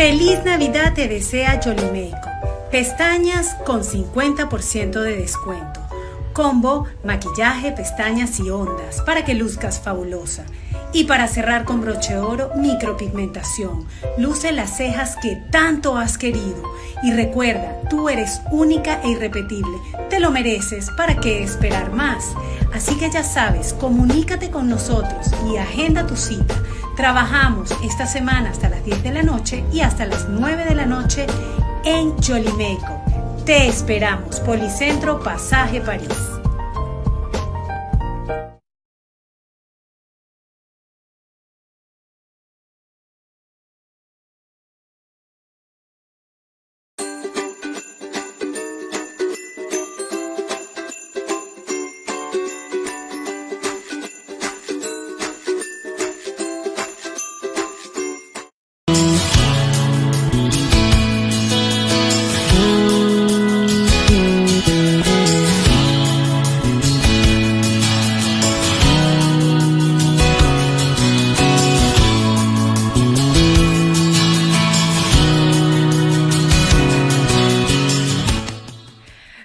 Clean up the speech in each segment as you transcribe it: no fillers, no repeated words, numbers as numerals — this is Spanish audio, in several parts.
Feliz Navidad te desea Yoliméico. Pestañas con 50% de descuento. Combo, maquillaje, pestañas y ondas para que luzcas fabulosa. Y para cerrar con broche de oro, micropigmentación. Luce las cejas que tanto has querido. Y recuerda, tú eres única e irrepetible. Te lo mereces, ¿para qué esperar más? Así que ya sabes, comunícate con nosotros y agenda tu cita. Trabajamos esta semana hasta las 10 de la noche y hasta las 9 de la noche en Yoliméico. Te esperamos, Policentro Pasaje París.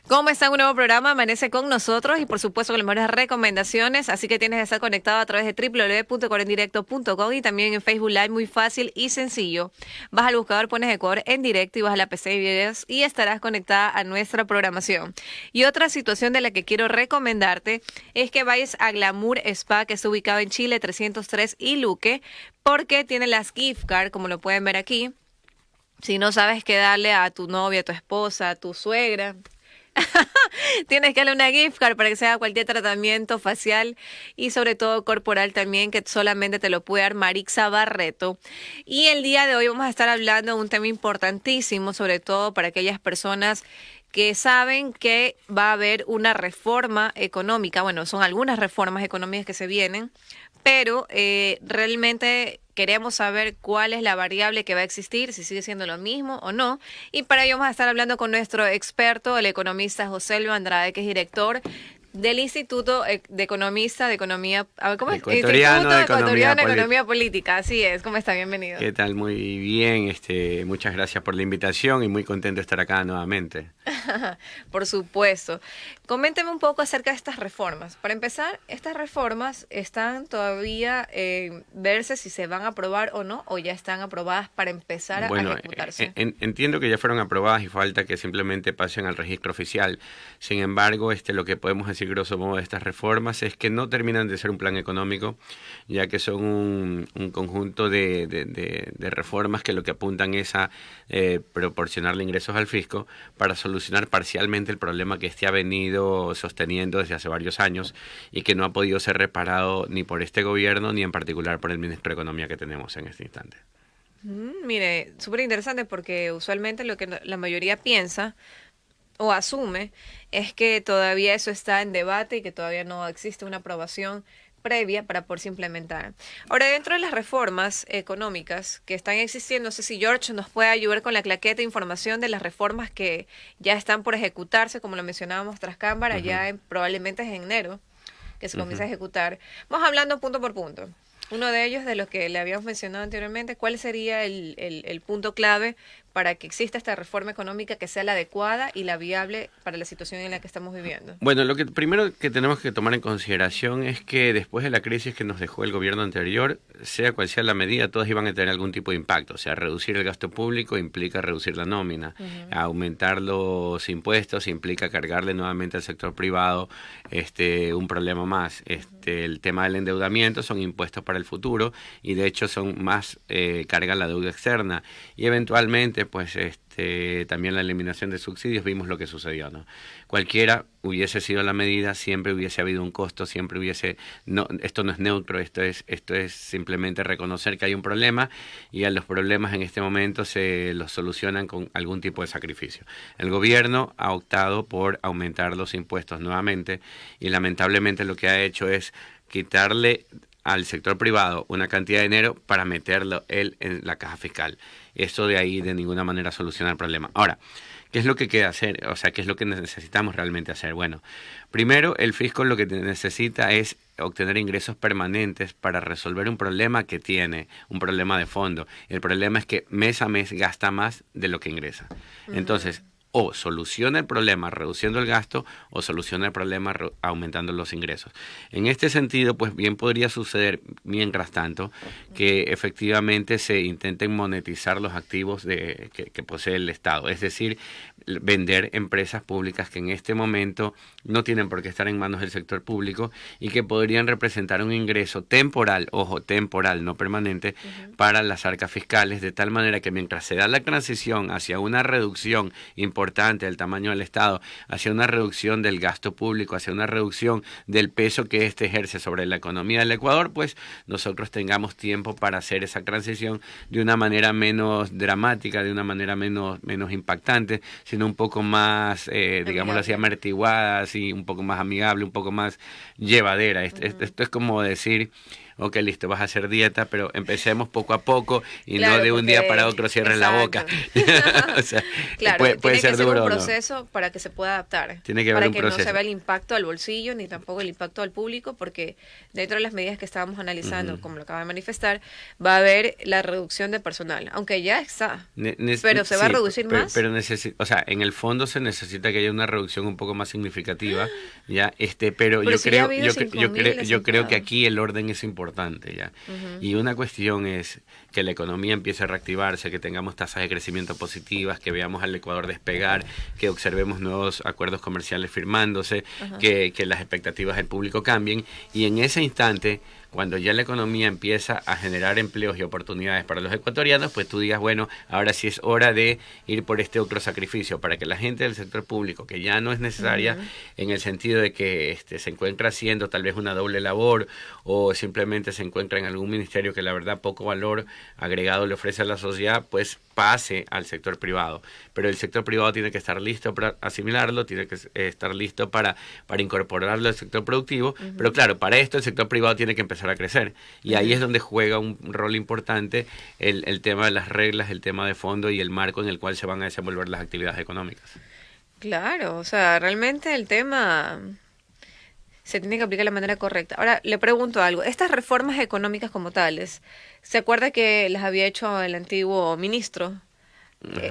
¿Cómo está un nuevo programa? Amanece con nosotros y por supuesto con las mejores recomendaciones, así que tienes que estar conectado a través de www.ecuadorendirecto.com y también en Facebook Live, muy fácil y sencillo. Vas al buscador, pones Ecuador en directo y vas a la PC de videos y estarás conectada a nuestra programación. Y otra situación de la que quiero recomendarte es que vayas a Glamour Spa, que está ubicado en Chile 303 y Luque, porque tiene las gift card, como lo pueden ver aquí. Si no sabes qué darle a tu novia, a tu esposa, a tu suegra, tienes que darle una gift card para que se haga cualquier tratamiento facial y sobre todo corporal también, que solamente te lo puede dar Marixa Barreto. Y el día de hoy vamos a estar hablando de un tema importantísimo, sobre todo para aquellas personas que saben que va a haber una reforma económica. Bueno, son algunas reformas económicas que se vienen, pero realmente queremos saber cuál es la variable que va a existir, si sigue siendo lo mismo o no. Y para ello vamos a estar hablando con nuestro experto, el economista José Luis Andrade, que es director del Instituto de Economista de Economía, a ver, ¿cómo es? Ecuatoriano de Economía Política. Así es, ¿cómo está? Bienvenido. ¿Qué tal? Muy bien, muchas gracias por la invitación y muy contento de estar acá nuevamente. Por supuesto. Coménteme un poco acerca de estas reformas. Para empezar, estas reformas están todavía verse si se van a aprobar o no, o ya están aprobadas para empezar a ejecutarse. Entiendo que ya fueron aprobadas y falta que simplemente pasen al registro oficial. Sin embargo, lo que podemos decir grosso modo de estas reformas es que no terminan de ser un plan económico, ya que son un conjunto de reformas que lo que apuntan es a proporcionarle ingresos al fisco para solucionar parcialmente el problema que ha venido sosteniendo desde hace varios años y que no ha podido ser reparado ni por este gobierno ni en particular por el ministro de Economía que tenemos en este instante. Mire, súper interesante porque usualmente lo que la mayoría piensa o asume es que todavía eso está en debate y que todavía no existe una aprobación previa para poderse implementar. Ahora, dentro de las reformas económicas que están existiendo, no sé si George nos puede ayudar con la claqueta de información de las reformas que ya están por ejecutarse, como lo mencionábamos tras cámara, probablemente es en enero que se comienza a ejecutar. Vamos hablando punto por punto. Uno de ellos, de los que le habíamos mencionado anteriormente, ¿cuál sería el punto clave para que exista esta reforma económica que sea la adecuada y la viable para la situación en la que estamos viviendo? Bueno, lo que primero que tenemos que tomar en consideración es que después de la crisis que nos dejó el gobierno anterior, sea cual sea la medida, todas iban a tener algún tipo de impacto. O sea, reducir el gasto público implica reducir la nómina, aumentar los impuestos implica cargarle nuevamente al sector privado un problema más. El tema del endeudamiento son impuestos para el futuro y de hecho son más carga la deuda externa y eventualmente pues también la eliminación de subsidios. Vimos lo que sucedió, ¿no? Cualquiera hubiese sido la medida, siempre hubiese habido un costo, siempre hubiese, no, esto no es neutro, esto es simplemente reconocer que hay un problema y a los problemas en este momento se los solucionan con algún tipo de sacrificio. El gobierno ha optado por aumentar los impuestos nuevamente y lamentablemente lo que ha hecho es quitarle al sector privado una cantidad de dinero para meterlo él en la caja fiscal. Eso de ahí de ninguna manera soluciona el problema. Ahora, ¿Qué es lo que queda hacer? O sea, ¿qué es lo que necesitamos realmente hacer? Bueno, primero, el fisco lo que necesita es obtener ingresos permanentes para resolver un problema que tiene, un problema de fondo. El problema es que mes a mes gasta más de lo que ingresa. Entonces, o soluciona el problema reduciendo el gasto o soluciona el problema aumentando los ingresos. En este sentido, pues bien podría suceder, mientras tanto, que efectivamente se intenten monetizar los activos que posee el Estado. Es decir, vender empresas públicas que en este momento no tienen por qué estar en manos del sector público y que podrían representar un ingreso temporal, ojo, temporal, no permanente, para las arcas fiscales, de tal manera que mientras se da la transición hacia una reducción importante del tamaño del Estado, hacia una reducción del gasto público, hacia una reducción del peso que éste ejerce sobre la economía del Ecuador, pues nosotros tengamos tiempo para hacer esa transición de una manera menos dramática, de una manera menos impactante, sino un poco más, digámoslo así, amortiguada, así, un poco más amigable, un poco más llevadera. Esto es como decir, ok, listo, vas a hacer dieta, pero empecemos poco a poco y claro, no de un día para otro cierres la boca. Exacto. O sea, claro, puede tiene ser que ser duro, un ¿no? proceso para que se pueda adaptar. Tiene que haber para un que proceso. no se vea el impacto al bolsillo ni tampoco el impacto al público, porque dentro de las medidas que estábamos analizando, como lo acaba de manifestar, va a haber la reducción de personal, aunque ya está. Pero se va a reducir más. Pero o sea, en el fondo se necesita que haya una reducción un poco más significativa, ya, pero yo si creo, ya ha habido yo creo que aquí el orden es importante, ya. Y una cuestión es que la economía empiece a reactivarse, que tengamos tasas de crecimiento positivas, que veamos al Ecuador despegar, que observemos nuevos acuerdos comerciales firmándose, que las expectativas del público cambien, y en ese instante, cuando ya la economía empieza a generar empleos y oportunidades para los ecuatorianos, pues tú digas, bueno, ahora sí es hora de ir por este otro sacrificio, para que la gente del sector público, que ya no es necesaria en el sentido de que se encuentra haciendo tal vez una doble labor o simplemente se encuentra en algún ministerio que la verdad poco valor agregado le ofrece a la sociedad, pues pase al sector privado. Pero el sector privado tiene que estar listo para asimilarlo, tiene que estar listo para incorporarlo al sector productivo, pero claro, para esto el sector privado tiene que empezar a crecer. Y ahí es donde juega un rol importante el tema de las reglas, el tema de fondo y el marco en el cual se van a desenvolver las actividades económicas. Claro, o sea, realmente el tema se tiene que aplicar de la manera correcta. Ahora, le pregunto algo. Estas reformas económicas como tales, ¿se acuerda que las había hecho el antiguo ministro?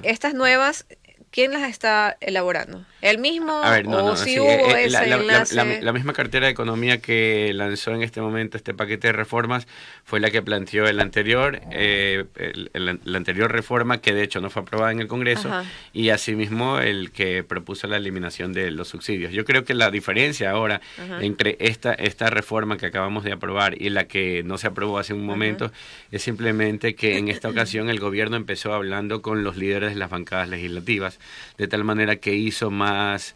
Estas nuevas, ¿quién las está elaborando? ¿El mismo? A ver, ¿O si hubo ese enlace? La misma cartera de economía que lanzó en este momento este paquete de reformas fue la que planteó el anterior, la anterior reforma, que de hecho no fue aprobada en el Congreso, y asimismo el que propuso la eliminación de los subsidios. Yo creo que la diferencia ahora entre esta reforma que acabamos de aprobar y la que no se aprobó hace un momento es simplemente que en esta ocasión el gobierno empezó hablando con los líderes de las bancadas legislativas, de tal manera que hizo más,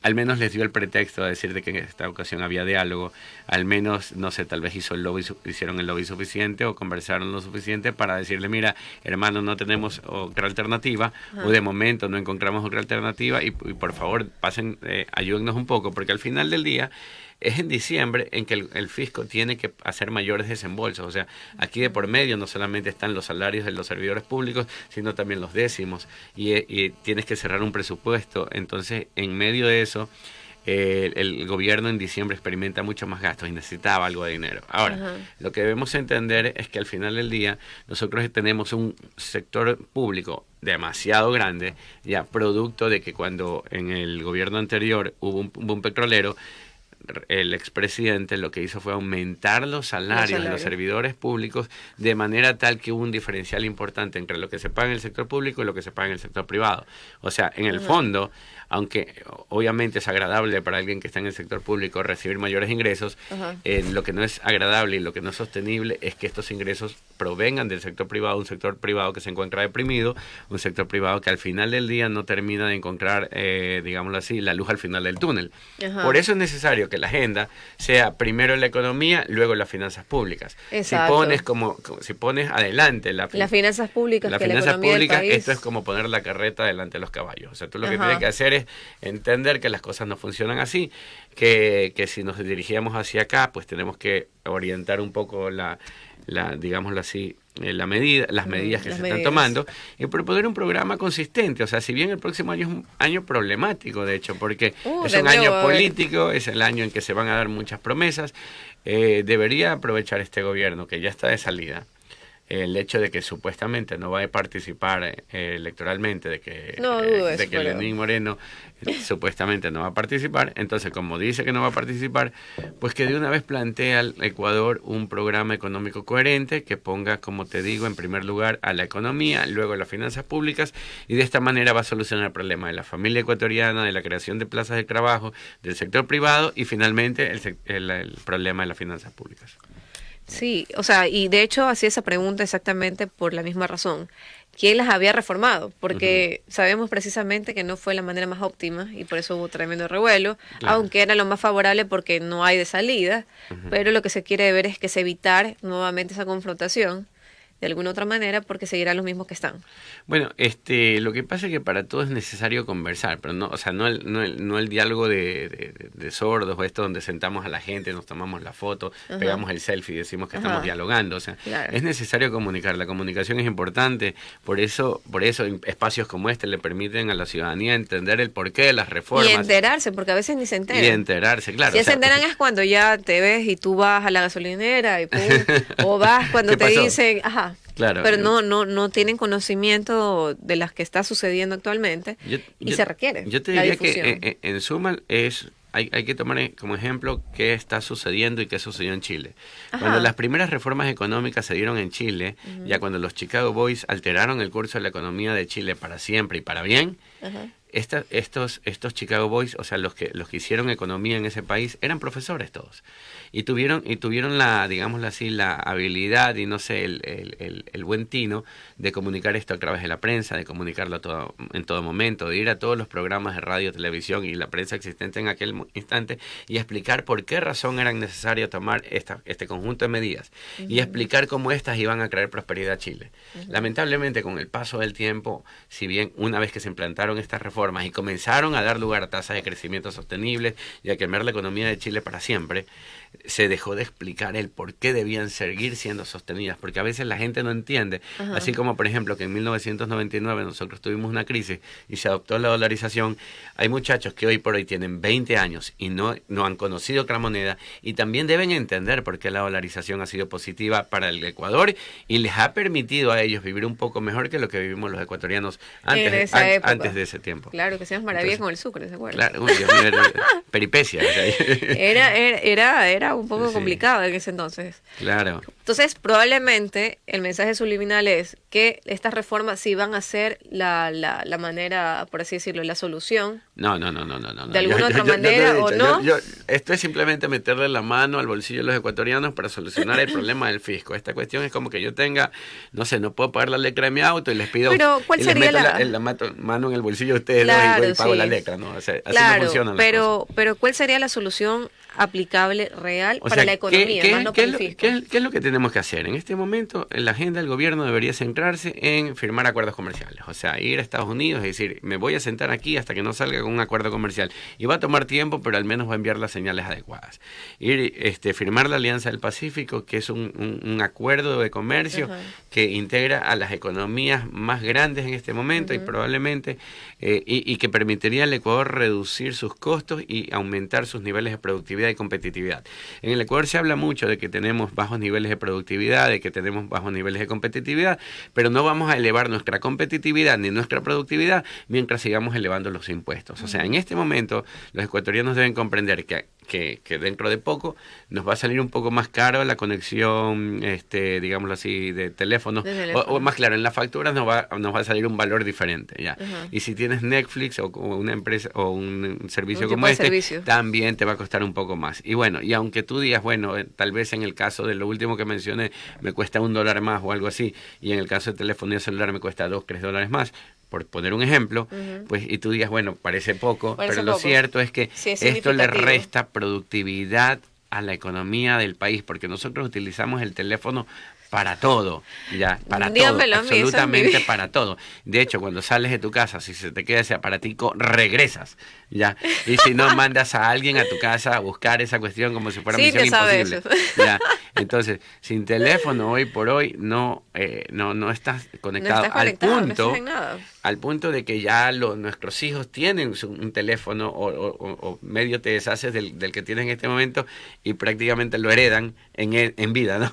al menos les dio el pretexto a decir de que en esta ocasión había diálogo, al menos, no sé, tal vez hicieron el lobby suficiente o conversaron lo suficiente para decirle, mira, hermano, no tenemos otra alternativa, o de momento no encontramos otra alternativa, y por favor, pasen, ayúdennos un poco, porque al final del día, es en diciembre en que el fisco tiene que hacer mayores desembolsos. O sea, aquí de por medio no solamente están los salarios de los servidores públicos, sino también los décimos. Y tienes que cerrar un presupuesto. Entonces, en medio de eso, el gobierno en diciembre experimenta mucho más gastos y necesitaba algo de dinero. Ahora, lo que debemos entender es que al final del día nosotros tenemos un sector público demasiado grande, ya producto de que cuando en el gobierno anterior hubo un boom petrolero, el expresidente lo que hizo fue aumentar los salarios de los servidores públicos de manera tal que hubo un diferencial importante entre lo que se paga en el sector público y lo que se paga en el sector privado. O sea, en el fondo, aunque obviamente es agradable para alguien que está en el sector público recibir mayores ingresos, lo que no es agradable y lo que no es sostenible es que estos ingresos provengan del sector privado, un sector privado que se encuentra deprimido, un sector privado que al final del día no termina de encontrar, digámoslo así, la luz al final del túnel. Por eso es necesario que la agenda sea primero la economía, luego las finanzas públicas. Exacto. Si pones adelante las finanzas públicas, esto es como poner la carreta delante de los caballos. O sea, tú lo que tienes que hacer es entender que las cosas no funcionan así, que si nos dirigíamos hacia acá, pues tenemos que orientar un poco digámoslo así, las medidas que se están tomando, y proponer un programa consistente. O sea, si bien el próximo año es un año problemático, de hecho, porque es un año político, es el año en que se van a dar muchas promesas, debería aprovechar este gobierno, que ya está de salida, el hecho de que supuestamente no va a participar electoralmente, de que Lenín Moreno supuestamente no va a participar. Entonces, como dice que no va a participar, pues que de una vez plantea al Ecuador un programa económico coherente que ponga, como te digo, en primer lugar a la economía, luego a las finanzas públicas, y de esta manera va a solucionar el problema de la familia ecuatoriana, de la creación de plazas de trabajo, del sector privado y finalmente el problema de las finanzas públicas. Sí, o sea, y de hecho hacía esa pregunta exactamente por la misma razón. ¿Quién las había reformado? Porque sabemos precisamente que no fue la manera más óptima y por eso hubo tremendo revuelo, aunque era lo más favorable porque no hay de salida, pero lo que se quiere ver es que se evitar nuevamente esa confrontación de alguna otra manera, porque seguirán los mismos que están. Bueno, lo que pasa es que para todo es necesario conversar, pero no, o sea, no el diálogo de sordos, o esto donde sentamos a la gente, nos tomamos la foto, pegamos el selfie y decimos que estamos dialogando. O sea, es necesario comunicar. La comunicación es importante, por eso espacios como este le permiten a la ciudadanía entender el porqué de las reformas. Y enterarse, porque a veces ni se enteran. Y enterarse, claro. Si se enteran es cuando ya te ves y tú vas a la gasolinera y pum, o vas cuando te dicen, claro, pero no tienen conocimiento de las que está sucediendo actualmente y se requiere. Yo te diría que en suma hay que tomar como ejemplo qué está sucediendo y qué sucedió en Chile. Cuando las primeras reformas económicas se dieron en Chile, ya cuando los Chicago Boys alteraron el curso de la economía de Chile para siempre y para bien, estos Chicago Boys, o sea, los que hicieron economía en ese país, eran profesores todos. Y tuvieron la, digámoslo así, la habilidad y no sé, el buen tino de comunicar esto a través de la prensa, de comunicarlo en todo momento, de ir a todos los programas de radio, televisión y la prensa existente en aquel instante y explicar por qué razón era necesario tomar este conjunto de medidas y explicar cómo estas iban a traer prosperidad a Chile. Lamentablemente, con el paso del tiempo, si bien una vez que se implantaron estas reformas y comenzaron a dar lugar a tasas de crecimiento sostenibles y a cambiar la economía de Chile para siempre, se dejó de explicar el por qué debían seguir siendo sostenidas, porque a veces la gente no entiende, así como por ejemplo que en 1999 nosotros tuvimos una crisis y se adoptó la dolarización. Hay muchachos que hoy por hoy tienen 20 años y no han conocido otra moneda y también deben entender por qué la dolarización ha sido positiva para el Ecuador y les ha permitido a ellos vivir un poco mejor que lo que vivimos los ecuatorianos antes de ese tiempo. Claro, que seas maravillas con el sucre, ¿se acuerdan? Claro, Dios mío, peripecia. Era un poco complicado en ese entonces. Claro. Entonces, probablemente el mensaje subliminal es que estas reformas sí van a ser la manera, por así decirlo, la solución. No. De alguna otra manera, ¿o no? Esto es simplemente meterle la mano al bolsillo de los ecuatorianos para solucionar el problema del fisco. Esta cuestión es como que yo tenga, no sé, no puedo pagar la letra de mi auto y les pido... Pero, ¿cuál sería la mano en el bolsillo de ustedes dos y pago la letra, ¿no? O sea, así no funcionan las cosas. Pero ¿cuál sería la solución aplicable real para la economía, más no para el fisco? ¿Qué es lo que tenemos que hacer? En este momento, la agenda del gobierno debería centrarse en firmar acuerdos comerciales. O sea, ir a Estados Unidos y decir, me voy a sentar aquí hasta que no salga con un acuerdo comercial. Y va a tomar tiempo, pero al menos va a enviar las señales adecuadas. Firmar la Alianza del Pacífico, que es un acuerdo de comercio que integra a las economías más grandes en este momento y probablemente, y que permitiría al Ecuador reducir sus costos y aumentar sus niveles de productividad y competitividad. En el Ecuador se habla mucho de que tenemos bajos niveles de productividad, de que tenemos bajos niveles de competitividad, pero no vamos a elevar nuestra competitividad ni nuestra productividad mientras sigamos elevando los impuestos. O sea, en este momento los ecuatorianos deben comprender que dentro de poco nos va a salir un poco más caro la conexión, digámoslo así, de teléfono, o más claro, en las facturas nos va a salir un valor diferente, ¿ya? Y si tienes Netflix o una empresa o un servicio como este, también te va a costar un poco más. Y bueno, y aunque tú digas, bueno, tal vez en el caso de lo último que mencioné me cuesta $1 más o algo así, y en el caso de telefonía celular me cuesta $2, $3 más, por poner un ejemplo, pues, y tú digas, bueno, parece poco, pero lo cierto es que esto le resta productividad a la economía del país, porque nosotros utilizamos el teléfono para todo, ya, para Dígamelo todo, a mí, eso es absolutamente mi- para todo. De hecho, cuando sales de tu casa, si se te queda ese aparatico, regresas, ya. Y si no, mandas a alguien a tu casa a buscar esa cuestión como si fuera Sí, misión te sabe imposible. eso. Ya. Entonces, sin teléfono hoy por hoy no estás No conectado estás conectado, no estás punto en nada. al punto de que ya nuestros hijos tienen un teléfono o medio te deshaces del que tienes en este momento y prácticamente lo heredan en vida, ¿no?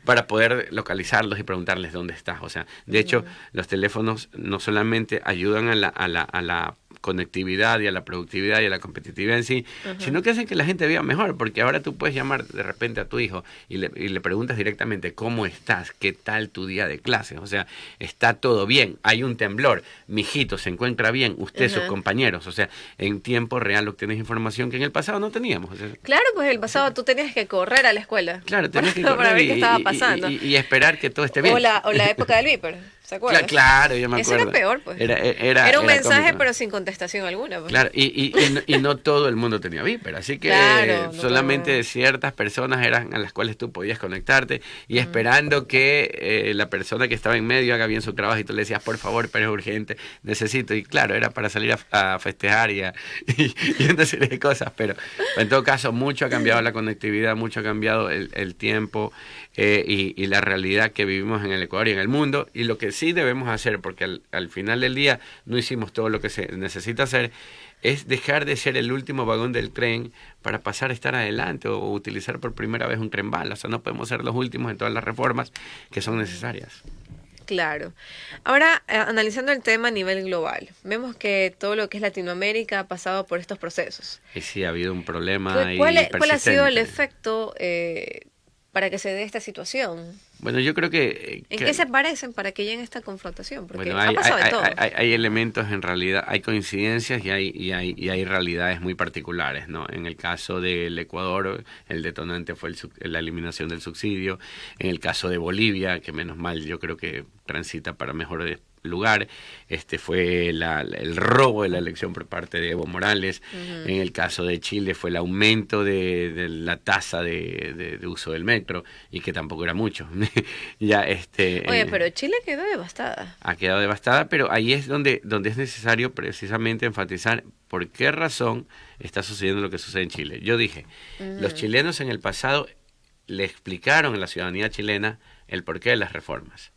Para poder localizarlos y preguntarles dónde estás. O sea, de hecho, los teléfonos no solamente ayudan a la conectividad y a la productividad y a la competitividad en sí, sino que hacen que la gente viva mejor, porque ahora tú puedes llamar de repente a tu hijo y le preguntas directamente cómo estás, qué tal tu día de clases, o sea, está todo bien, hay un temblor, mijito se encuentra bien, usted, sus compañeros, o sea, en tiempo real obtienes información que en el pasado no teníamos. O sea, Claro, pues el pasado tú tenías que correr a la escuela. claro, tenías que para correr ver qué estaba pasando. y esperar que todo esté bien. O la época del Viper, ¿se acuerdan? Claro, yo me Eso acuerdo. era peor, pues. Era un mensaje, cómico. pero sin contestación alguna. Pues. Claro, y no todo el mundo tenía Viper, así que Claro, no solamente todo. ciertas personas eran a las cuales tú podías conectarte y esperando que la persona que estaba en medio haga bien su trabajo y tú le decías, por favor, pero es urgente, necesito. Y claro, era para salir a festejar y una serie de cosas, pero en todo caso mucho ha cambiado la conectividad, mucho ha cambiado el tiempo y la realidad que vivimos en el Ecuador y en el mundo. Y lo que sí debemos hacer, porque al final del día no hicimos todo lo que se necesita hacer, es dejar de ser el último vagón del tren para pasar a estar adelante o utilizar por primera vez un tren bala. O sea, no podemos ser los últimos en todas las reformas que son necesarias. Claro. Ahora, analizando el tema a nivel global, vemos que todo lo que es Latinoamérica ha pasado por estos procesos. Y sí, ha habido un problema ¿Cuál ha sido el persistente. efecto para que se dé esta situación? Bueno, yo creo que... ¿En qué se parecen para que lleguen a esta confrontación? Porque Bueno, ha pasado de todo. hay elementos en realidad, hay coincidencias y hay realidades muy particulares, ¿no? En el caso del Ecuador, el detonante fue la eliminación del subsidio. En el caso de Bolivia, que menos mal yo creo que transita para mejor lugar, fue el robo de la elección por parte de Evo Morales. En el caso de Chile fue el aumento de la tasa de uso del metro, y que tampoco era mucho. Ya Oye, pero Chile quedó devastada. ha quedado devastada, pero ahí es donde es necesario precisamente enfatizar por qué razón está sucediendo lo que sucede en Chile. Yo dije, los chilenos en el pasado le explicaron a la ciudadanía chilena el porqué de las reformas.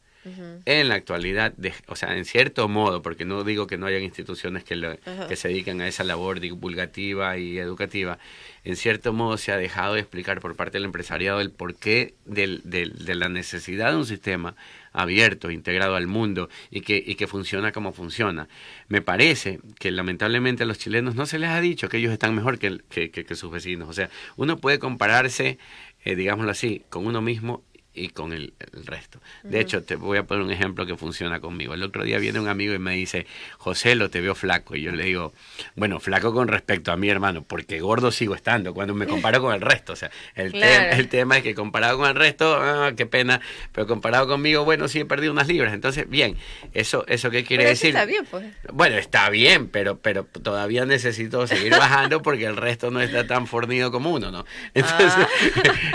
En la actualidad, o sea, en cierto modo, porque no digo que no hayan instituciones que se dedican a esa labor divulgativa y educativa, en cierto modo se ha dejado de explicar por parte del empresariado el porqué de la necesidad de un sistema abierto, integrado al mundo y que funciona como funciona. Me parece que lamentablemente a los chilenos no se les ha dicho que ellos están mejor que sus vecinos. O sea, uno puede compararse, digámoslo así, con uno mismo y con el resto. De hecho, te voy a poner un ejemplo que funciona conmigo. El otro día viene un amigo y me dice, José, lo te veo flaco. Y yo le digo, bueno, flaco con respecto a mi hermano, porque gordo sigo estando cuando me comparo con el resto. O sea, el tema es que comparado con el resto, qué pena, pero comparado conmigo, bueno, sí he perdido unas libras. Entonces, bien, ¿eso qué quiere decir? Está bien, pues. Bueno, está bien, pero todavía necesito seguir bajando porque el resto no está tan fornido como uno, ¿no?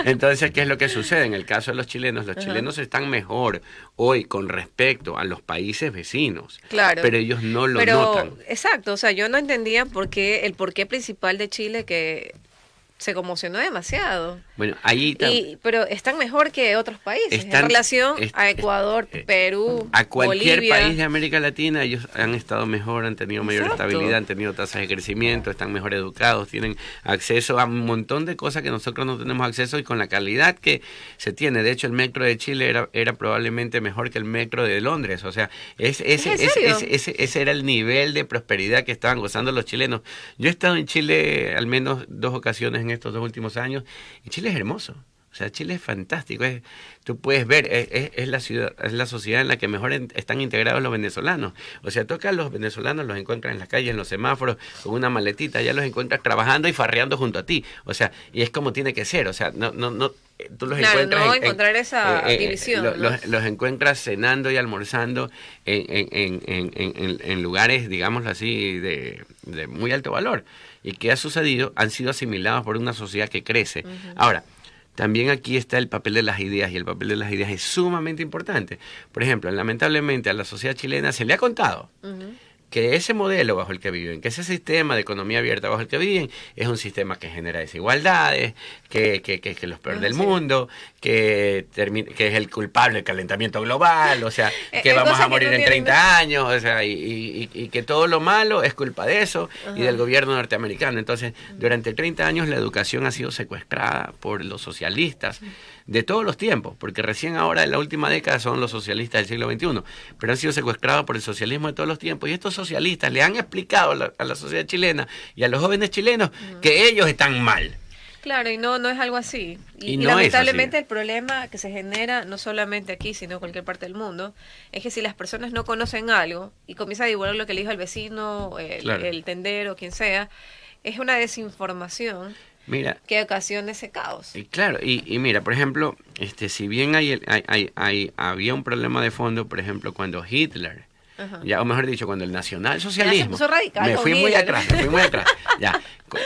Entonces, ¿qué es lo que sucede? En el caso de los chilenos están mejor hoy con respecto a los países vecinos, claro, pero ellos no lo notan. Exacto, o sea, yo no entendía el porqué principal de Chile, que se conmocionó demasiado. Bueno, ahí pero están mejor que otros países en relación a Ecuador, Perú, a cualquier Bolivia. país de América Latina. Ellos han estado mejor, han tenido mayor Exacto. estabilidad, han tenido tasas de crecimiento, están mejor educados, tienen acceso a un montón de cosas que nosotros no tenemos acceso, y con la calidad que se tiene. De hecho, el metro de Chile era probablemente mejor que el metro de Londres. O sea, ese era el nivel de prosperidad que estaban gozando los chilenos. Yo he estado en Chile al menos 2 ocasiones en estos 2 últimos años, y Chile es hermoso. O sea, Chile es fantástico. Tú puedes ver, es la ciudad, es la sociedad en la que mejor están integrados los venezolanos. O sea, toca a los venezolanos, los encuentras en la calle, en los semáforos, con una maletita, ya los encuentras trabajando y farreando junto a ti. O sea, y es como tiene que ser. O sea, no, tú los encuentras no encontrar esa división. Los encuentras cenando y almorzando en lugares, digámoslo así, de muy alto valor. ¿Y qué ha sucedido? Han sido asimilados por una sociedad que crece. Ahora, también aquí está el papel de las ideas, y el papel de las ideas es sumamente importante. Por ejemplo, lamentablemente a la sociedad chilena se le ha contado que ese modelo bajo el que viven, que ese sistema de economía abierta bajo el que viven, es un sistema que genera desigualdades, que es los peores del mundo, que es el culpable del calentamiento global, o sea, que vamos a morir en 30 años, o sea, y que todo lo malo es culpa de eso y del gobierno norteamericano. Entonces, durante 30 años la educación ha sido secuestrada por los socialistas de todos los tiempos, porque recién ahora en la última década son los socialistas del siglo XXI, pero han sido secuestrados por el socialismo de todos los tiempos, y estos socialistas le han explicado a la sociedad chilena y a los jóvenes chilenos que ellos están mal. Claro, y no es algo así. Y no lamentablemente es así. El problema que se genera, no solamente aquí, sino en cualquier parte del mundo, es que si las personas no conocen algo y comienzan a divulgar lo que le dijo el vecino, el tendero, quien sea, es una desinformación. Mira, que ocasiona ese caos. Claro, y mira, por ejemplo, si bien había un problema de fondo, por ejemplo, cuando Hitler, ya, o mejor dicho, cuando el nacionalsocialismo, me fui muy atrás, ya,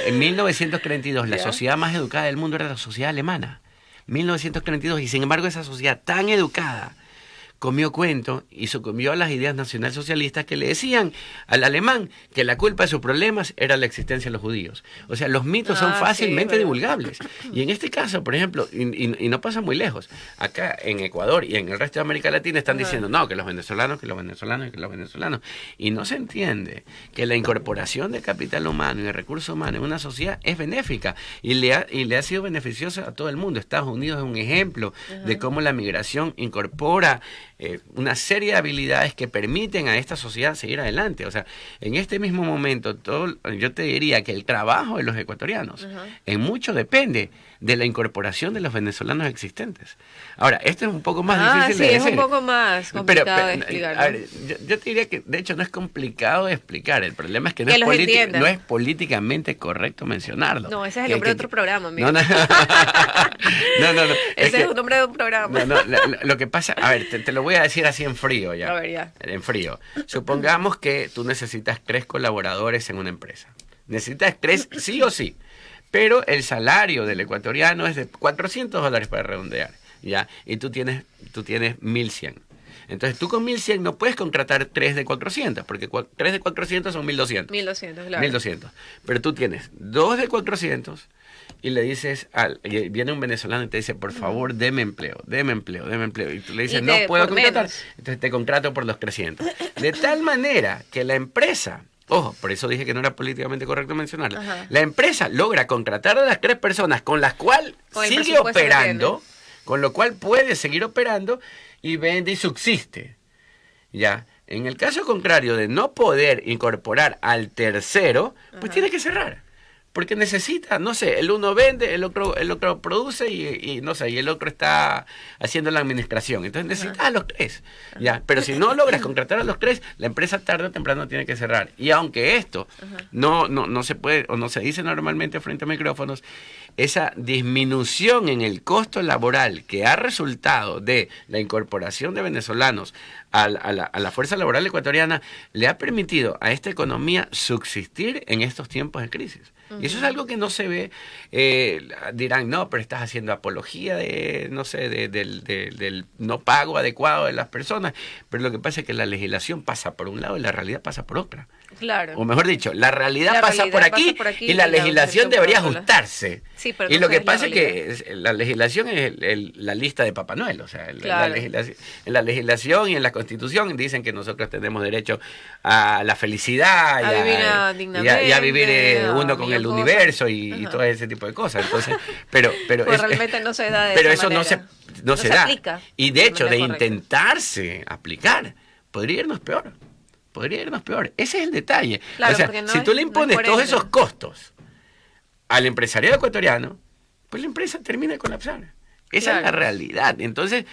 en 1932 la sociedad más educada del mundo era la sociedad alemana, 1932, y sin embargo esa sociedad tan educada comió cuento y sucumbió a las ideas nacionalsocialistas que le decían al alemán que la culpa de sus problemas era la existencia de los judíos. O sea, los mitos son fácilmente divulgables. Y en este caso, por ejemplo, y no pasa muy lejos, acá en Ecuador y en el resto de América Latina están diciendo, no, que los venezolanos, que los venezolanos, que los venezolanos. Y no se entiende que la incorporación de capital humano y de recursos humanos en una sociedad es benéfica y le ha sido beneficiosa a todo el mundo. Estados Unidos es un ejemplo de cómo la migración incorpora una serie de habilidades que permiten a esta sociedad seguir adelante. O sea, en este mismo momento, yo te diría que el trabajo de los ecuatorianos en mucho depende de la incorporación de los venezolanos existentes. Ahora, esto es un poco más difícil de decir. Es un poco más complicado de explicar, ¿no? A ver, yo te diría que, de hecho, no es complicado de explicar. El problema es que no es políticamente correcto mencionarlo. No, ese es el nombre de otro programa, amigo. No. Ese es un nombre de un programa. Lo que pasa, a ver, te lo voy a decir así en frío ya. A ver, ya. En frío. Supongamos que tú necesitas 3 colaboradores en una empresa. Necesitas 3 sí o sí. Pero el salario del ecuatoriano es de $400 para redondear, ¿ya? Y tú tienes 1.100. Entonces tú con 1.100 no puedes contratar 3 de 400, porque 3 de 400 son 1.200. 1.200, claro. 1.200. Pero tú tienes 2 de 400 y le dices, viene un venezolano y te dice, por favor, deme empleo. Y tú le dices, no puedo contratar. Entonces te contrato por los 300. De tal manera que la empresa... Ojo, por eso dije que no era políticamente correcto mencionarlo. La empresa logra contratar a las 3 personas con las cuales sigue operando, con lo cual puede seguir operando y vende y subsiste. ¿Ya? En el caso contrario de no poder incorporar al tercero, pues tiene que cerrar. Porque necesita, no sé, el uno vende, el otro produce y no sé, y el otro está haciendo la administración. Entonces necesitas a los 3. Ya, pero si no logras contratar a los 3, la empresa tarde o temprano tiene que cerrar. Y aunque esto no se puede o no se dice normalmente frente a micrófonos, esa disminución en el costo laboral que ha resultado de la incorporación de venezolanos a la fuerza laboral ecuatoriana le ha permitido a esta economía subsistir en estos tiempos de crisis. Y eso es algo que no se ve. Dirán, no, pero estás haciendo apología del no pago adecuado de las personas. Pero lo que pasa es que la legislación pasa por un lado y la realidad pasa por otra. Claro. O mejor dicho, la realidad pasa por aquí y la legislación debería ajustarse. Sí, pero y no lo que es pasa es que la legislación es la lista de Papá Noel. O sea, en la legislación y en la Constitución dicen que nosotros tenemos derecho a la felicidad y a vivir uno con el universo y todo ese tipo de cosas. Entonces, pero pues realmente no se da de pero esa eso manera. no se da. Aplica Y de hecho, de correcta. intentarse aplicar, podría irnos peor. Ese es el detalle. Claro, o sea, porque si tú le impones no es todos coherente. esos costos al empresariado ecuatoriano, pues la empresa termina de colapsar. Esa es la Claro. realidad. Entonces,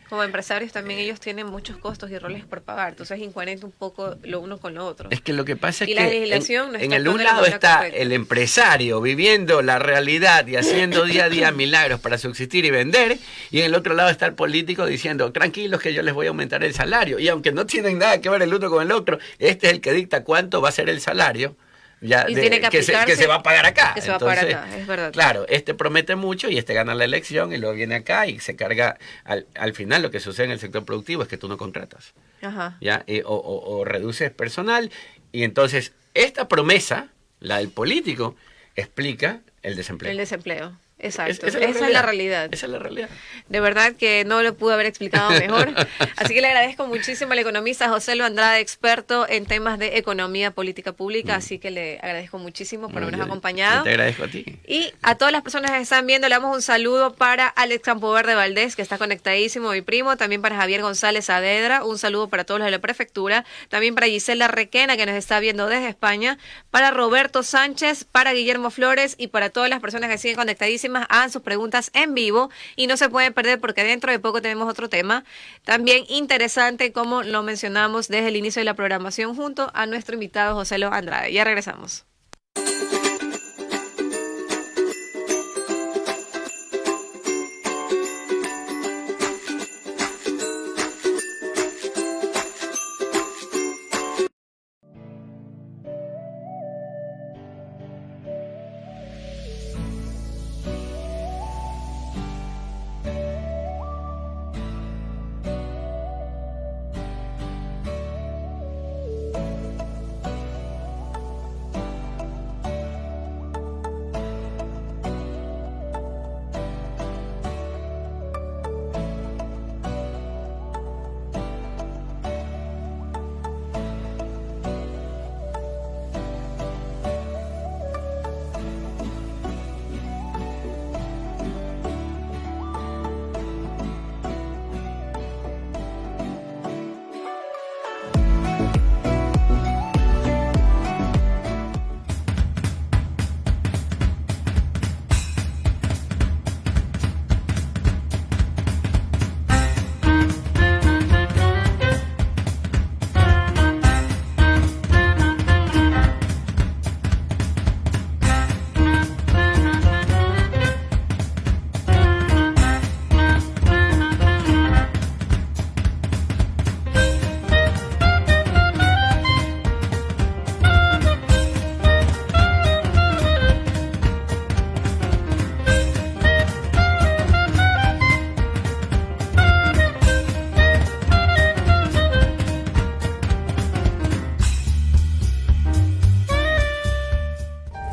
Como empresarios también ellos tienen muchos costos y roles por pagar, entonces es incoherente un poco lo uno con lo otro. es que lo que pasa es Y que la legislación no en está el un actuando de la lado manera está correcta. el empresario viviendo la realidad y haciendo día a día milagros para subsistir y vender, y en el otro lado está el político diciendo, tranquilos que yo les voy a aumentar el salario, y aunque no tienen nada que ver el uno con el otro, este es el que dicta cuánto va a ser el salario. Ya, Y tiene que que se aplicarse, va a pagar acá. que se va a pagar acá, es verdad. Claro, este promete mucho y este gana la elección y luego viene acá y se carga. Al final lo que sucede en el sector productivo es que tú no contratas, Ajá. ¿ya? O reduces personal, y entonces esta promesa, la del político, explica el desempleo. El desempleo. Exacto. Esa Esa es la realidad. Esa es la realidad. De verdad que no lo pude haber explicado mejor. Así que le agradezco muchísimo al economista José Lo Andrade, experto en temas de economía política pública. Así que le agradezco muchísimo por habernos acompañado. Yo te agradezco a ti. Y a todas las personas que están viendo, le damos un saludo para Alex Campoverde Valdés, que está conectadísimo, mi primo. También para Javier González Saavedra. Un saludo para todos los de la prefectura. También para Gisela Requena, que nos está viendo desde España. Para Roberto Sánchez, para Guillermo Flores y para todas las personas que siguen conectadísimas. Hagan sus preguntas en vivo y no se pueden perder porque dentro de poco tenemos otro tema también interesante, como lo mencionamos desde el inicio de la programación, junto a nuestro invitado José Lo Andrade. Ya regresamos.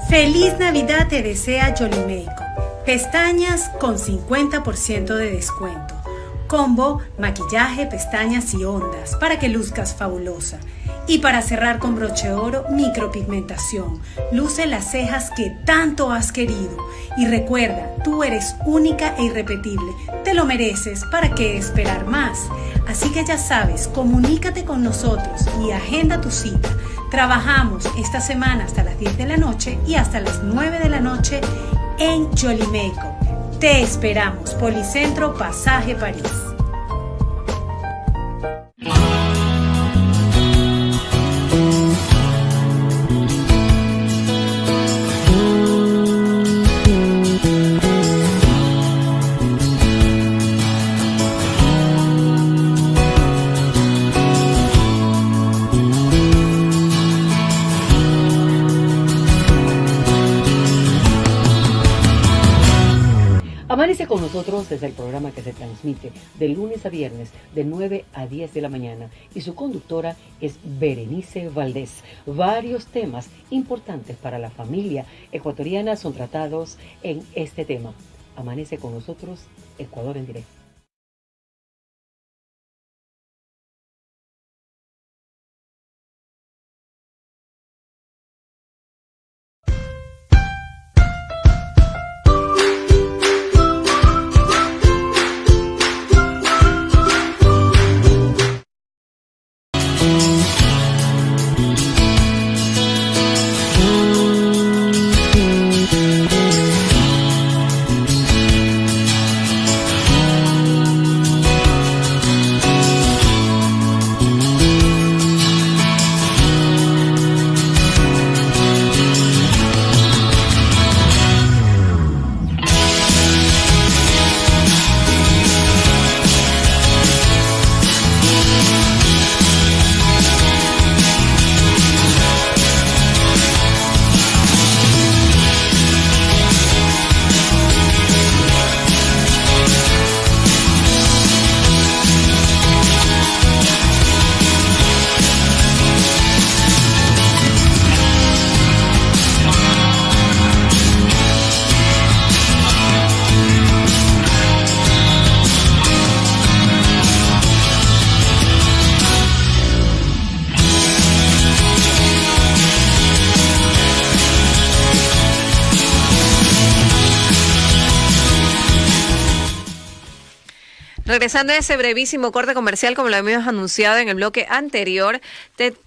Feliz Navidad te desea Yoliméico. Pestañas con 50% de descuento. Combo, maquillaje, pestañas y ondas para que luzcas fabulosa. Y para cerrar con broche de oro, micropigmentación. Luce las cejas que tanto has querido. Y recuerda, tú eres única e irrepetible. Te lo mereces, ¿para qué esperar más? Así que ya sabes, comunícate con nosotros y agenda tu cita. Trabajamos esta semana hasta las 10 de la noche y hasta las 9 de la noche en Yoliméico. Te esperamos, Policentro Pasaje París. Amanece con nosotros es el programa que se transmite de lunes a viernes de 9 a 10 de la mañana y su conductora es Berenice Valdés. Varios temas importantes para la familia ecuatoriana son tratados en este tema. Amanece con nosotros, Ecuador en directo. Regresando a ese brevísimo corte comercial, como lo habíamos anunciado en el bloque anterior,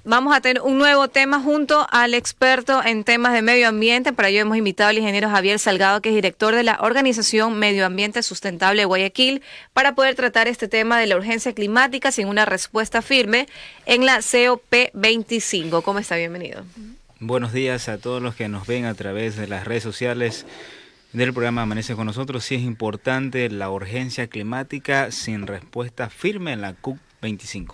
vamos a tener un nuevo tema junto al experto en temas de medio ambiente. Para ello hemos invitado al ingeniero Javier Salgado, que es director de la Organización Medio Ambiente Sustentable de Guayaquil, para poder tratar este tema de la urgencia climática sin una respuesta firme en la COP25. ¿Cómo está? Bienvenido. Buenos días a todos los que nos ven a través de las redes sociales del programa Amanece con nosotros. Sí es importante la urgencia climática sin respuesta firme en la COP25.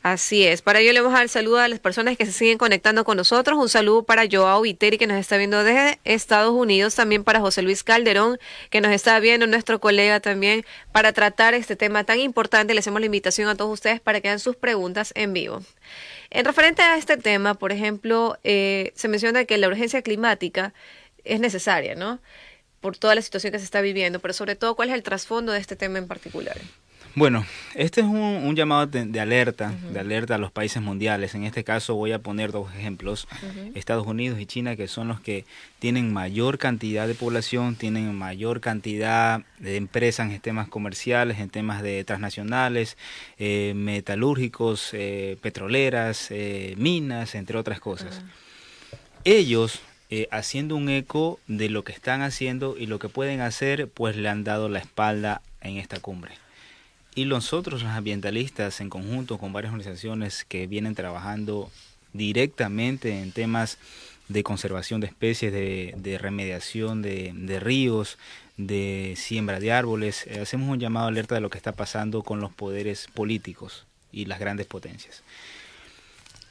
Así es. Para ello le vamos a dar saludo a las personas que se siguen conectando con nosotros. Un saludo para Joao Viteri, que nos está viendo desde Estados Unidos. También para José Luis Calderón, que nos está viendo, nuestro colega también, para tratar este tema tan importante. Le hacemos la invitación a todos ustedes para que hagan sus preguntas en vivo. En referente a este tema, por ejemplo, se menciona que la urgencia climática es necesaria, ¿no?, por toda la situación que se está viviendo, pero sobre todo, ¿cuál es el trasfondo de este tema en particular? Bueno, este es un llamado de alerta a los países mundiales. En este caso voy a poner dos ejemplos, Estados Unidos y China, que son los que tienen mayor cantidad de población, tienen mayor cantidad de empresas en temas comerciales, en temas de transnacionales, metalúrgicos, petroleras, minas, entre otras cosas. Ellos, haciendo un eco de lo que están haciendo y lo que pueden hacer, pues le han dado la espalda en esta cumbre. Y nosotros, los ambientalistas, en conjunto con varias organizaciones que vienen trabajando directamente en temas de conservación de especies, de remediación de ríos, de siembra de árboles, hacemos un llamado de alerta de lo que está pasando con los poderes políticos y las grandes potencias.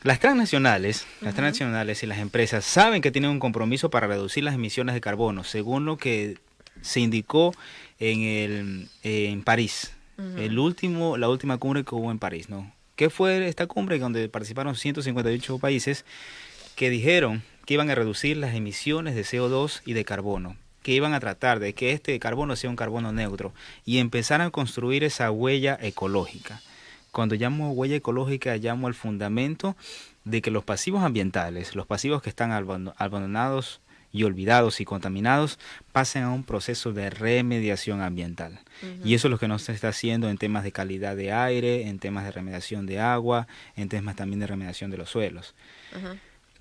Las transnacionales y las empresas saben que tienen un compromiso para reducir las emisiones de carbono, según lo que se indicó en París, la última cumbre que hubo en París, ¿no? ¿Qué fue esta cumbre donde participaron 158 países que dijeron que iban a reducir las emisiones de CO2 y de carbono, que iban a tratar de que este carbono sea un carbono neutro y empezaran a construir esa huella ecológica? Cuando llamo huella ecológica, llamo al fundamento de que los pasivos ambientales, los pasivos que están abandonados y olvidados y contaminados, pasen a un proceso de remediación ambiental. Y eso es lo que no se está haciendo en temas de calidad de aire, en temas de remediación de agua, en temas también de remediación de los suelos.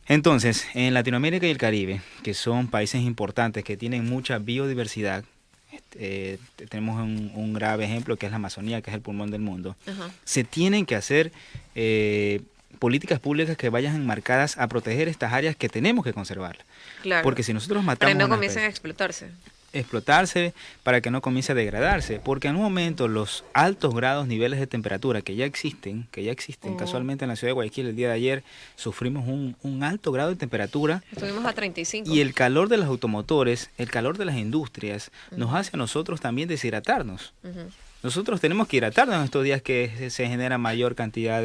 Entonces, en Latinoamérica y el Caribe, que son países importantes, que tienen mucha biodiversidad, tenemos un grave ejemplo que es la Amazonía, que es el pulmón del mundo. Se tienen que hacer políticas públicas que vayan enmarcadas a proteger estas áreas que tenemos que conservar. Claro. Porque si nosotros matamos... Para que no comiencen a explotarse, para que no comience a degradarse, porque en un momento los altos grados, niveles de temperatura que ya existen, casualmente en la ciudad de Guayaquil el día de ayer sufrimos un alto grado de temperatura. Estuvimos a 35. Y el calor de los automotores, el calor de las industrias, nos hace a nosotros también deshidratarnos. Nosotros tenemos que hidratarnos en estos días que se genera mayor cantidad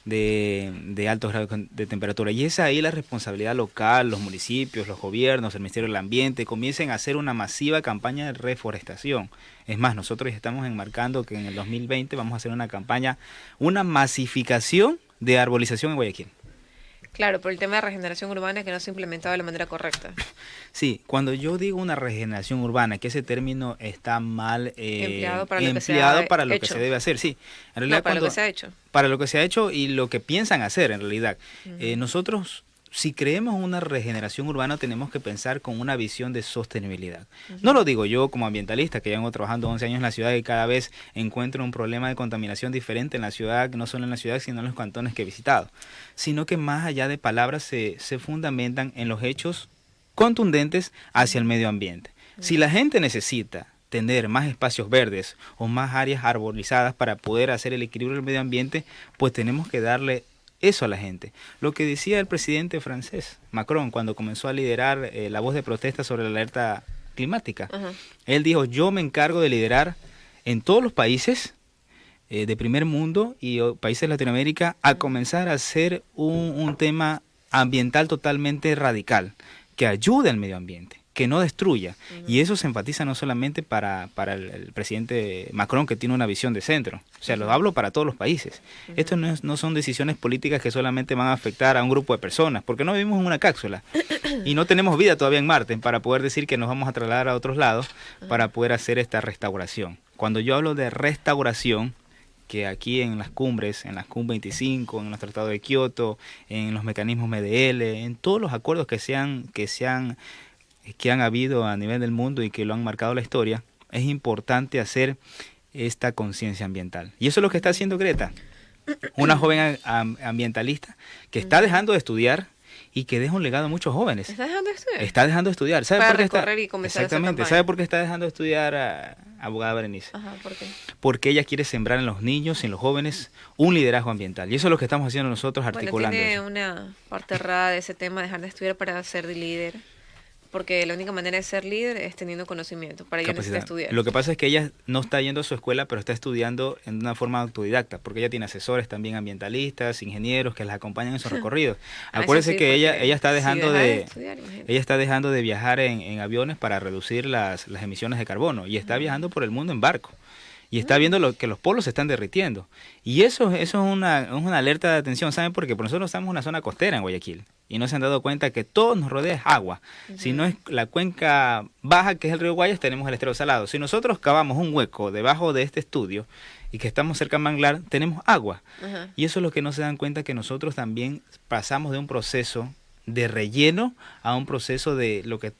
de altos grados de temperatura, y es ahí la responsabilidad local, los municipios, los gobiernos, el Ministerio del Ambiente comiencen a hacer una masiva campaña de reforestación. Es más, nosotros ya estamos enmarcando que en el 2020 vamos a hacer una campaña, una masificación de arbolización en Guayaquil. Claro, por el tema de regeneración urbana que no se ha implementado de la manera correcta. Sí, cuando yo digo una regeneración urbana, que ese término está mal empleado para lo que se debe hacer, sí. En realidad, para lo que se ha hecho. Para lo que se ha hecho y lo que piensan hacer, en realidad. Nosotros, si creemos una regeneración urbana, tenemos que pensar con una visión de sostenibilidad. No lo digo yo como ambientalista, que llevo trabajando 11 años en la ciudad y cada vez encuentro un problema de contaminación diferente en la ciudad, no solo en la ciudad, sino en los cantones que he visitado. Sino que más allá de palabras se fundamentan en los hechos contundentes hacia el medio ambiente. Si la gente necesita tener más espacios verdes o más áreas arborizadas para poder hacer el equilibrio del medio ambiente, pues tenemos que darle eso a la gente. Lo que decía el presidente francés, Macron, cuando comenzó a liderar la voz de protesta sobre la alerta climática. Él dijo, yo me encargo de liderar en todos los países de primer mundo y países de Latinoamérica a comenzar a hacer un tema ambiental totalmente radical, que ayude al medio ambiente, que no destruya. Y eso se enfatiza no solamente para el presidente Macron, que tiene una visión de centro. O sea, lo hablo para todos los países. Esto no son decisiones políticas que solamente van a afectar a un grupo de personas, porque no vivimos en una cápsula y no tenemos vida todavía en Marte para poder decir que nos vamos a trasladar a otros lados para poder hacer esta restauración. Cuando yo hablo de restauración, que aquí en las cumbres, en la CUM 25, en los tratados de Kioto, en los mecanismos MDL, en todos los acuerdos que han habido a nivel del mundo y que lo han marcado la historia, es importante hacer esta conciencia ambiental. Y eso es lo que está haciendo Greta, una joven ambientalista que está dejando de estudiar y que deja un legado a muchos jóvenes. ¿Estás dejando de estudiar? Está dejando de estudiar. ¿Sabe Para por qué está? recorrer y comenzar esa Exactamente. campaña. ¿Sabe por qué está dejando de estudiar, abogada Berenice? Ajá, ¿por qué? Porque ella quiere sembrar en los niños y en los jóvenes un liderazgo ambiental. Y eso es lo que estamos haciendo nosotros, Bueno, articulando tiene eso. una parte errada de ese tema, dejar de estudiar para ser líder. Porque la única manera de ser líder es teniendo conocimiento. Para ello necesita Capacidad. estudiar. Lo que pasa es que ella no está yendo a su escuela, pero está estudiando en una forma autodidacta, porque ella tiene asesores también ambientalistas, ingenieros que las acompañan en sus recorridos. Ah, eso Acuérdese sí, que ella porque está si dejando deja de de estudiar, imagínate. ella está dejando de viajar en aviones para reducir las emisiones de carbono y está viajando por el mundo en barco. Y está viendo que los polos se están derritiendo. Y eso es una alerta de atención. ¿Saben por qué? Porque nosotros estamos en una zona costera en Guayaquil. Y no se han dado cuenta que todo nos rodea es agua. Si no es la cuenca baja, que es el río Guayas, tenemos el estero salado. Si nosotros cavamos un hueco debajo de este estudio y que estamos cerca del manglar, tenemos agua. Ajá. Y eso es lo que no se dan cuenta, que nosotros también pasamos de un proceso de relleno a un proceso de lo que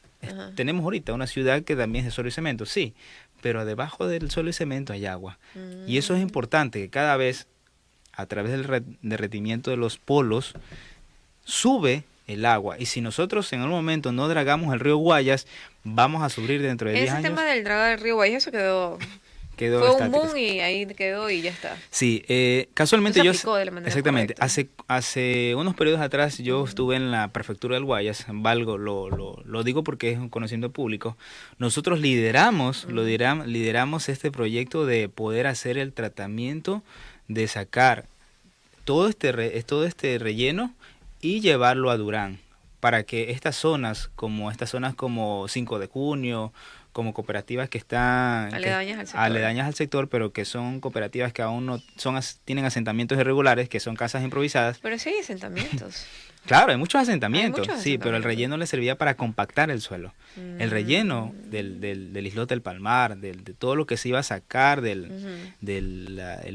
tenemos ahorita, una ciudad que también es de suelo y cemento, sí, pero debajo del suelo y cemento hay agua. Y eso es importante, que cada vez, a través del derretimiento de los polos, sube el agua. Y si nosotros en algún momento no dragamos el río Guayas, vamos a sufrir dentro de 10 Ese años. tema del dragado del río Guayas, eso quedó Quedó fue un estático. boom y ahí quedó y ya está. Sí, casualmente No se yo... aplicó de la manera Exactamente. correcta. Hace unos periodos atrás yo estuve en la prefectura del Guayas, valgo, lo digo porque es un conocimiento público. Nosotros lideramos este proyecto de poder hacer el tratamiento, de sacar todo este relleno y llevarlo a Durán, para que estas zonas como 5 de junio, como cooperativas que están aledañas al sector, pero que son cooperativas que aún no tienen asentamientos irregulares, que son casas improvisadas. Pero sí hay asentamientos. Claro, hay muchos asentamientos, Hay muchos sí, pero el asentamientos. relleno le servía para compactar el suelo. El relleno del islote del Palmar, de todo lo que se iba a sacar el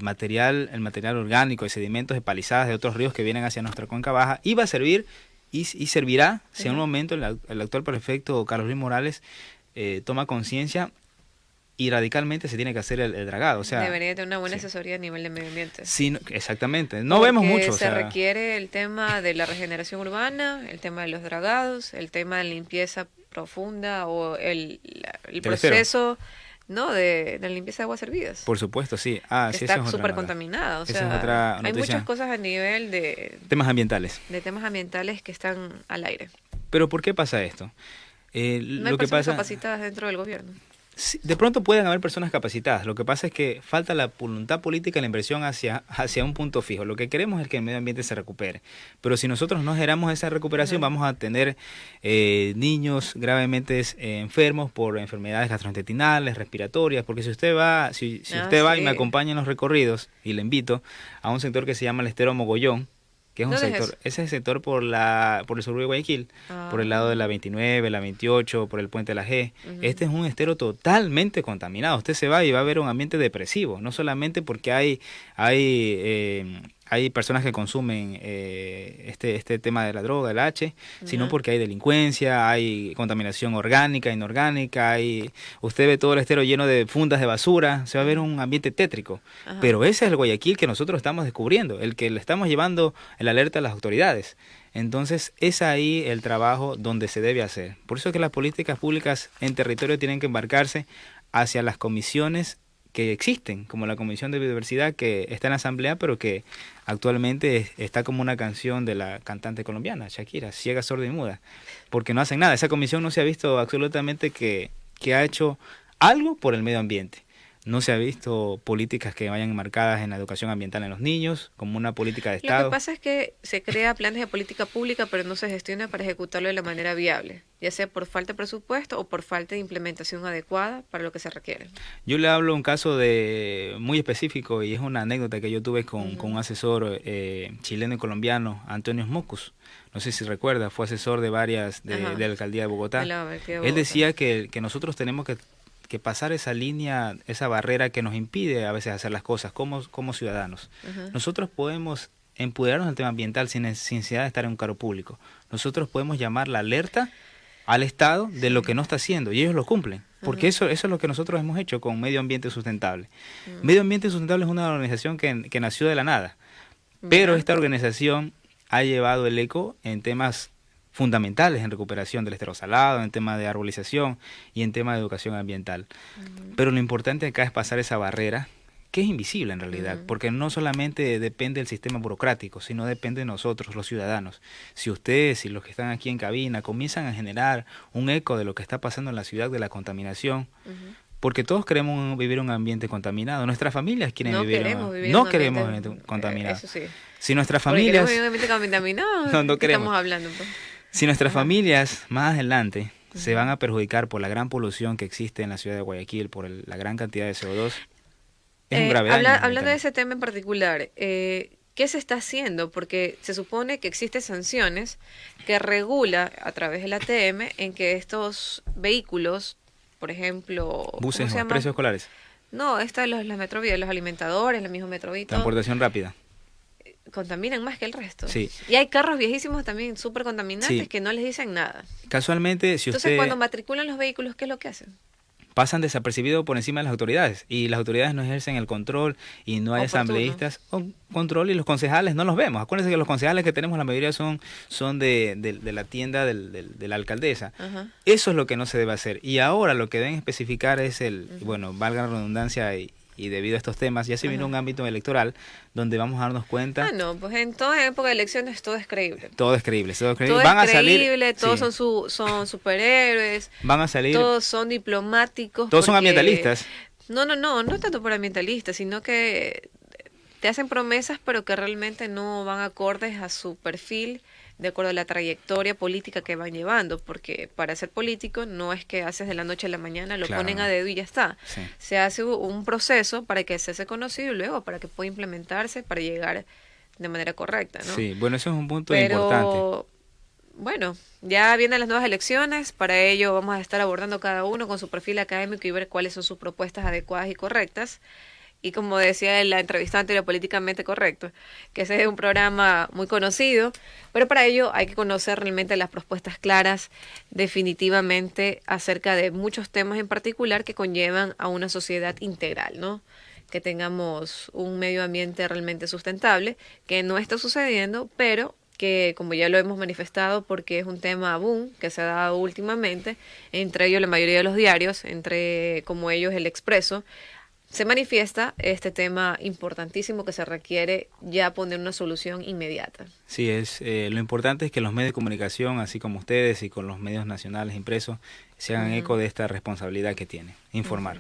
material orgánico, de sedimentos de palizadas de otros ríos que vienen hacia nuestra cuenca baja, iba a servir y servirá si en un momento el actual prefecto Carlos Luis Morales toma conciencia y radicalmente se tiene que hacer el dragado. O sea, Debería tener una buena sí. asesoría a nivel de medio ambiente. Sí, exactamente. No vemos Porque mucho. O se sea, requiere el tema de la regeneración urbana, el tema de los dragados, el tema de limpieza profunda o el proceso de la limpieza de aguas servidas. por supuesto, sí. Que Sí, está eso es otra súper nota. contaminada. O Esa sea, es otra hay noticia. muchas cosas a nivel de Temas ambientales. temas ambientales que están al aire. Pero ¿por qué pasa esto? No hay Lo que personas pasa, capacitadas dentro del gobierno. sí, de pronto pueden haber personas capacitadas. Lo que pasa es que falta la voluntad política y la inversión hacia un punto fijo. Lo que queremos es que el medio ambiente se recupere. Pero si nosotros no generamos esa recuperación, vamos a tener niños gravemente enfermos por enfermedades gastrointestinales, respiratorias. Porque si usted va, si usted va y me sí. acompaña en los recorridos, y le invito a un sector que se llama el Estero Mogollón, que es un ¿Dónde es sector, eso? ese es el sector por el sur de Guayaquil, por el lado de la 29, la 28, por el puente de la G. Este es un estero totalmente contaminado. Usted se va y va a ver un ambiente depresivo, no solamente porque hay personas que consumen este tema de la droga, el H, sino porque hay delincuencia, hay contaminación orgánica, inorgánica, usted ve todo el estero lleno de fundas de basura, se va a ver un ambiente tétrico. Ajá. Pero ese es el Guayaquil que nosotros estamos descubriendo, el que le estamos llevando el alerta a las autoridades. Entonces es ahí el trabajo donde se debe hacer. Por eso es que las políticas públicas en territorio tienen que embarcarse hacia las comisiones que existen, como la Comisión de Biodiversidad, que está en la Asamblea, pero que actualmente está como una canción de la cantante colombiana, Shakira, ciega, sorda y muda, porque no hacen nada. Esa comisión no se ha visto absolutamente que ha hecho algo por el medio ambiente. No se ha visto políticas que vayan marcadas en la educación ambiental en los niños, como una política de Lo Estado. que pasa es que se crea planes de política pública, pero no se gestiona para ejecutarlo de la manera viable, ya sea por falta de presupuesto o por falta de implementación adecuada para lo que se requiere. Yo le hablo un caso muy específico y es una anécdota que yo tuve con un asesor chileno y colombiano, Antonio Mocus. No sé si recuerda, fue asesor de varias de la alcaldía de Bogotá. De la alcaldía de Él Bogotá. decía que nosotros tenemos que que pasar esa línea, esa barrera que nos impide a veces hacer las cosas como ciudadanos. Nosotros podemos empoderarnos del tema ambiental sin necesidad de estar en un cargo público. Nosotros podemos llamar la alerta al Estado de lo que no está haciendo y ellos lo cumplen. Porque eso es lo que nosotros hemos hecho con Medio Ambiente Sustentable. Medio Ambiente Sustentable es una organización que nació de la nada, pero esta organización ha llevado el eco en temas fundamentales en recuperación del estero salado, en temas de arbolización y en temas de educación ambiental. Pero lo importante acá es pasar esa barrera, que es invisible en realidad, porque no solamente depende del sistema burocrático, sino depende de nosotros, los ciudadanos. Si ustedes y los que están aquí en cabina comienzan a generar un eco de lo que está pasando en la ciudad, de la contaminación, porque todos queremos vivir un ambiente contaminado, nuestras familias quieren no vivir queremos un ambiente contaminado. Eso sí. Si nuestras Porque familias... queremos vivir un ambiente contaminado, no ¿qué queremos. estamos hablando? Pues? Si nuestras familias más adelante se van a perjudicar por la gran polución que existe en la ciudad de Guayaquil, por la gran cantidad de CO2, es un grave daño. Hablando de ese tema en particular, ¿qué se está haciendo? Porque se supone que existen sanciones que regula a través del ATM en que estos vehículos, por ejemplo... buses o precios escolares. No, las metrovías, los alimentadores, la misma metrovía. Transportación rápida. Contaminan más que el resto. Sí. Y hay carros viejísimos también súper contaminantes Sí. que no les dicen nada. Casualmente, si Entonces, usted... cuando matriculan los vehículos, ¿qué es lo que hacen? pasan desapercibidos por encima de las autoridades y las autoridades no ejercen el control y no hay asambleístas con control y los concejales no los vemos. Acuérdense que los concejales que tenemos la mayoría son de la tienda de la alcaldesa. Ajá. Eso es lo que no se debe hacer y ahora lo que deben especificar es bueno, valga la redundancia y debido a estos temas, ya se viene un ámbito electoral donde vamos a darnos cuenta. Ah, no, pues en toda época de elecciones todo es creíble. Todo es creíble, todo es creíble. Todo Van es a salir, creíble, todos sí. son superhéroes. Van a salir. Todos son diplomáticos. Todos son porque- ambientalistas. No tanto por ambientalistas, sino que te hacen promesas, pero que realmente no van acordes a su perfil, de acuerdo a la trayectoria política que van llevando, porque para ser político no es que haces de la noche a la mañana, lo Claro. ponen a dedo y ya está. Sí. Se hace un proceso para que se hace conocido y luego para que pueda implementarse para llegar de manera correcta, ¿no? Sí, bueno, eso es un punto Pero, importante. bueno, ya vienen las nuevas elecciones, para ello vamos a estar abordando cada uno con su perfil académico y ver cuáles son sus propuestas adecuadas y correctas. Y como decía en la entrevista anterior, políticamente correcto, que ese es un programa muy conocido, pero para ello hay que conocer realmente las propuestas claras, definitivamente, acerca de muchos temas en particular que conllevan a una sociedad integral, ¿no? Que tengamos un medio ambiente realmente sustentable, que no está sucediendo, pero que como ya lo hemos manifestado, porque es un tema boom que se ha dado últimamente, entre ellos la mayoría de los diarios, entre como ellos El Expreso, se manifiesta este tema importantísimo que se requiere ya poner una solución inmediata. Sí, lo importante es que los medios de comunicación, así como ustedes y con los medios nacionales impresos, se hagan eco de esta responsabilidad que tienen, informar.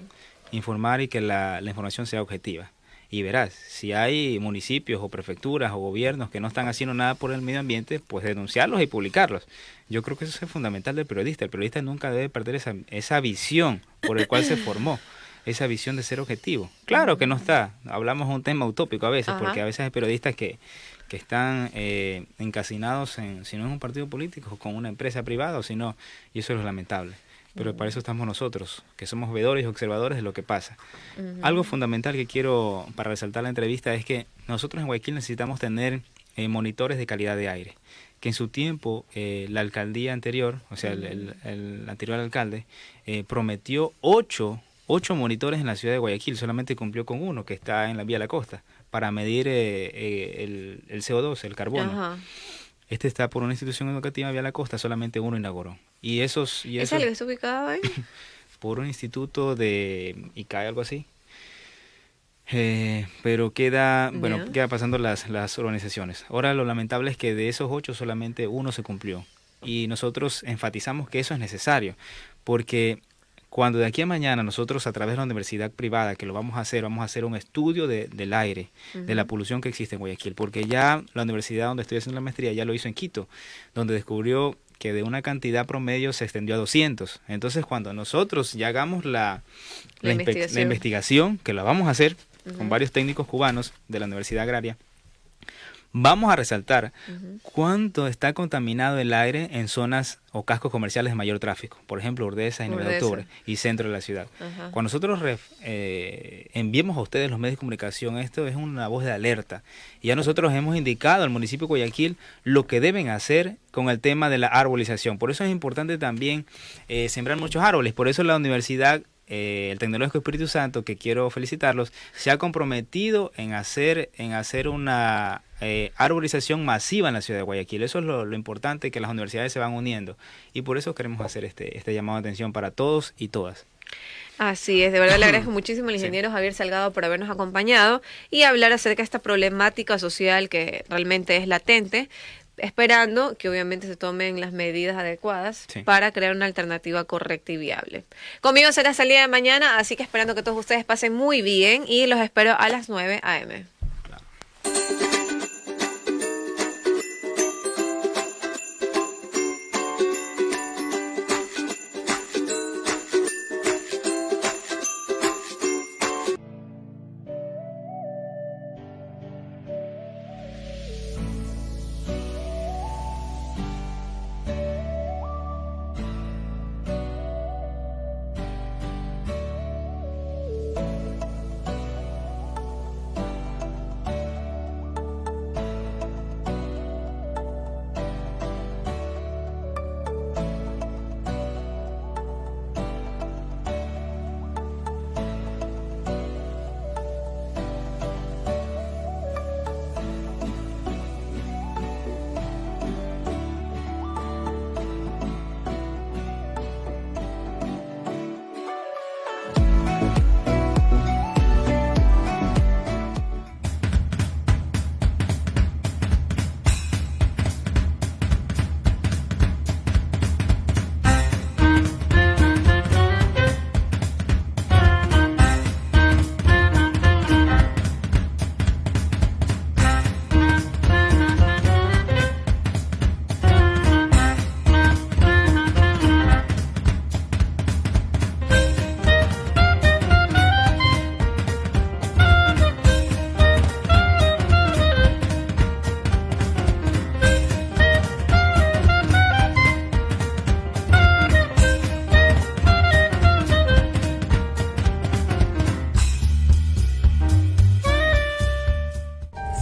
Informar y que la información sea objetiva. Y verás, si hay municipios o prefecturas o gobiernos que no están haciendo nada por el medio ambiente, pues denunciarlos y publicarlos. Yo creo que eso es fundamental del periodista. El periodista nunca debe perder esa visión por el cual se formó. Esa visión de ser objetivo. Claro que no está, hablamos de un tema utópico a veces, porque a veces hay periodistas que están encasinados si no es un partido político o con una empresa privada, o si no, y eso es lo lamentable. Pero para eso estamos nosotros, que somos veedores y observadores de lo que pasa. Algo fundamental que quiero para resaltar la entrevista es que nosotros en Guayaquil necesitamos tener monitores de calidad de aire, que en su tiempo la alcaldía anterior, o sea, el anterior alcalde, prometió 8 monitores en la ciudad de Guayaquil, solamente cumplió con uno que está en la vía La Costa para medir el CO2, el carbono. Ajá. Este está por una institución educativa vía La Costa, solamente uno inauguró. Y esos ¿Es el que está ubicado ahí? por un instituto de ICAE, algo así. Pero queda pasando las organizaciones. Ahora lo lamentable es que de esos 8 solamente uno se cumplió. Y nosotros enfatizamos que eso es necesario, porque cuando de aquí a mañana nosotros a través de la universidad privada, que lo vamos a hacer un estudio del aire, de la polución que existe en Guayaquil, porque ya la universidad donde estoy haciendo la maestría ya lo hizo en Quito, donde descubrió que de una cantidad promedio se extendió a 200. Entonces cuando nosotros ya hagamos la investigación, que la vamos a hacer con varios técnicos cubanos de la Universidad Agraria, Vamos a resaltar cuánto está contaminado el aire en zonas o cascos comerciales de mayor tráfico, por ejemplo, Urdesa y 9 de octubre y centro de la ciudad. Cuando nosotros enviemos a ustedes los medios de comunicación, esto es una voz de alerta. Y ya nosotros hemos indicado al municipio de Guayaquil lo que deben hacer con el tema de la arbolización. Por eso es importante también sembrar muchos árboles. Por eso la universidad, el Tecnológico Espíritu Santo, que quiero felicitarlos, se ha comprometido en hacer una arbolización masiva en la ciudad de Guayaquil. Eso es lo importante, que las universidades se van uniendo, y por eso queremos hacer este llamado de atención para todos y todas. Así es, de verdad le agradezco muchísimo al ingeniero Javier Salgado por habernos acompañado y hablar acerca de esta problemática social que realmente es latente, esperando que obviamente se tomen las medidas adecuadas para crear una alternativa correcta y viable. Conmigo será hasta el día de mañana, así que esperando que todos ustedes pasen muy bien y los espero a las 9 a.m.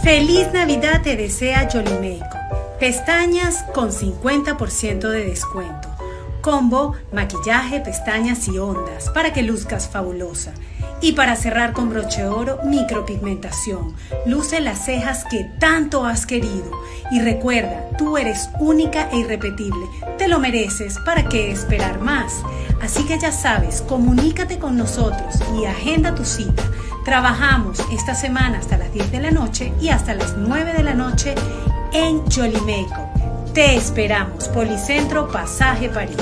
Feliz Navidad te desea Yoliméico. Pestañas con 50% de descuento. Combo, maquillaje, pestañas y ondas para que luzcas fabulosa. Y para cerrar con broche de oro, micropigmentación. Luce las cejas que tanto has querido. Y recuerda, tú eres única e irrepetible. Te lo mereces, ¿para qué esperar más? Así que ya sabes, comunícate con nosotros y agenda tu cita. Trabajamos esta semana hasta las 10 de la noche y hasta las 9 de la noche en Yoliméico. Te esperamos, Policentro Pasaje París.